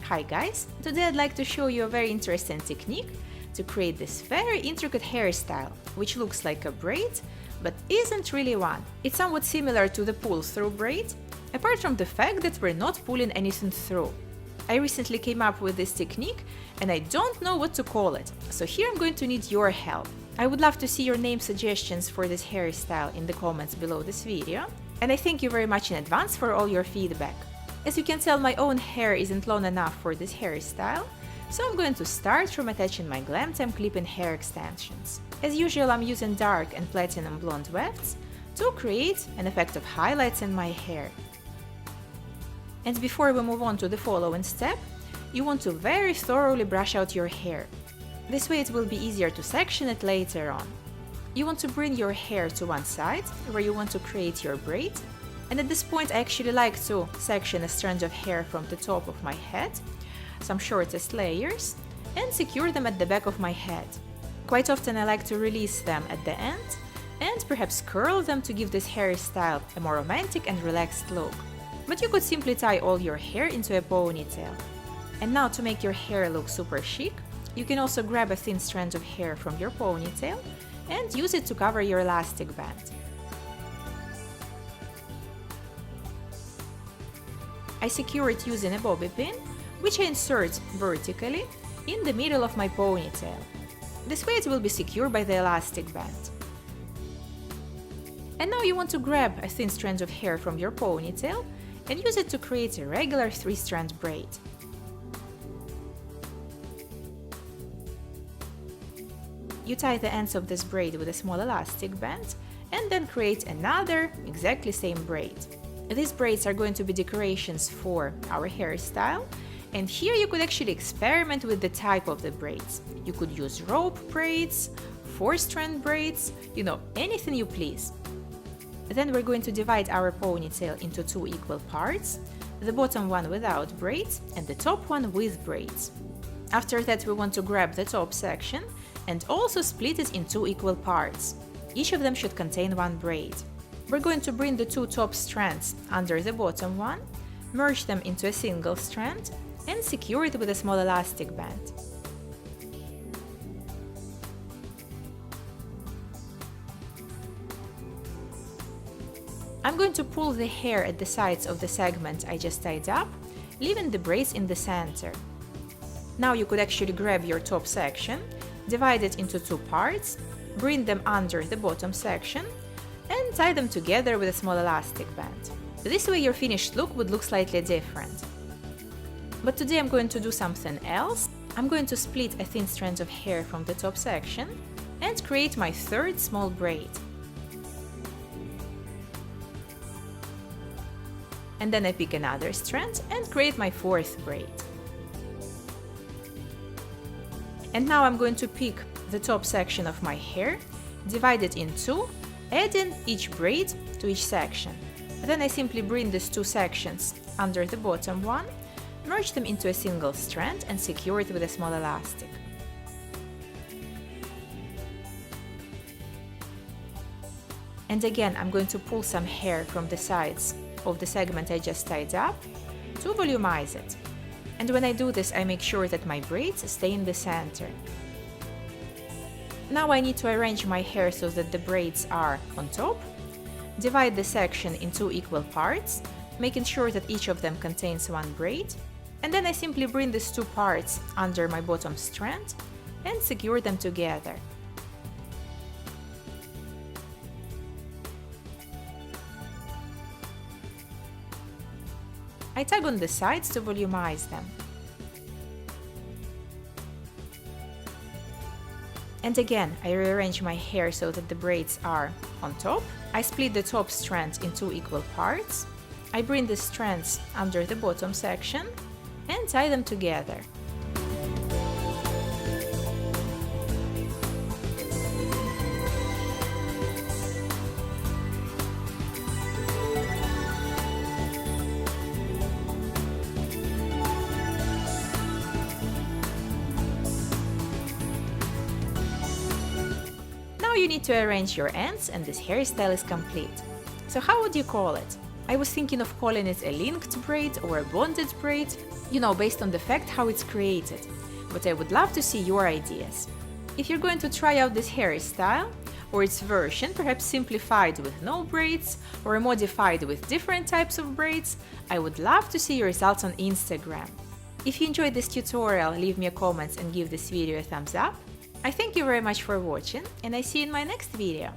Hi guys! Today I'd like to show you a very interesting technique to create this very intricate hairstyle, which looks like a braid, but isn't really one. It's somewhat similar to the pull-through braid, apart from the fact that we're not pulling anything through. I recently came up with this technique and I don't know what to call it, so here I'm going to need your help. I would love to see your name suggestions for this hairstyle in the comments below this video, and I thank you very much in advance for all your feedback. As you can tell, my own hair isn't long enough for this hairstyle, so I'm going to start from attaching my glam temp clip-in hair extensions. As usual, I'm using dark and platinum blonde wefts to create an effect of highlights in my hair. And before we move on to the following step, you want to very thoroughly brush out your hair. This way it will be easier to section it later on. You want to bring your hair to one side, where you want to create your braid, and at this point I actually like to section a strand of hair from the top of my head, some shortest layers, and secure them at the back of my head. Quite often I like to release them at the end, and perhaps curl them to give this hairstyle a more romantic and relaxed look. But you could simply tie all your hair into a ponytail. And now, to make your hair look super chic, you can also grab a thin strand of hair from your ponytail and use it to cover your elastic band. I secure it using a bobby pin, which I insert vertically in the middle of my ponytail. This way it will be secured by the elastic band. And now you want to grab a thin strand of hair from your ponytail and use it to create a regular 3-strand braid. You tie the ends of this braid with a small elastic band and then create another exactly same braid. These braids are going to be decorations for our hairstyle, and here you could actually experiment with the type of the braids. You could use rope braids, 4-strand braids, anything you please. Then we're going to divide our ponytail into 2 equal parts, the bottom one without braids and the top one with braids. After that we want to grab the top section and also split it in 2 equal parts. Each of them should contain 1 braid. We're going to bring the 2 top strands under the bottom one, merge them into a single strand, and secure it with a small elastic band. I'm going to pull the hair at the sides of the segment I just tied up, leaving the braids in the center. Now you could actually grab your top section, divide it into 2 parts, bring them under the bottom section, and tie them together with a small elastic band. This way your finished look would look slightly different. But today I'm going to do something else. I'm going to split a thin strand of hair from the top section and create my 3rd small braid. And then I pick another strand and create my 4th braid. And now I'm going to pick the top section of my hair, divide it in 2, adding each braid to each section. Then I simply bring these 2 sections under the bottom one, merge them into a single strand and secure it with a small elastic. And again, I'm going to pull some hair from the sides of the segment I just tied up to volumize it. And when I do this, I make sure that my braids stay in the center. Now I need to arrange my hair so that the braids are on top. Divide the section in 2 equal parts, making sure that each of them contains 1 braid, and then I simply bring these 2 parts under my bottom strand and secure them together. I tug on the sides to volumize them. And again, I rearrange my hair so that the braids are on top. I split the top strand in 2 equal parts. I bring the strands under the bottom section and tie them together. You need to arrange your ends and this hairstyle is complete. So how would you call it? I was thinking of calling it a linked braid or a bonded braid, based on the fact how it's created, but I would love to see your ideas. If you're going to try out this hairstyle, or its version, perhaps simplified with no braids, or modified with different types of braids, I would love to see your results on Instagram. If you enjoyed this tutorial, leave me a comment and give this video a thumbs up. I thank you very much for watching, and I see you in my next video.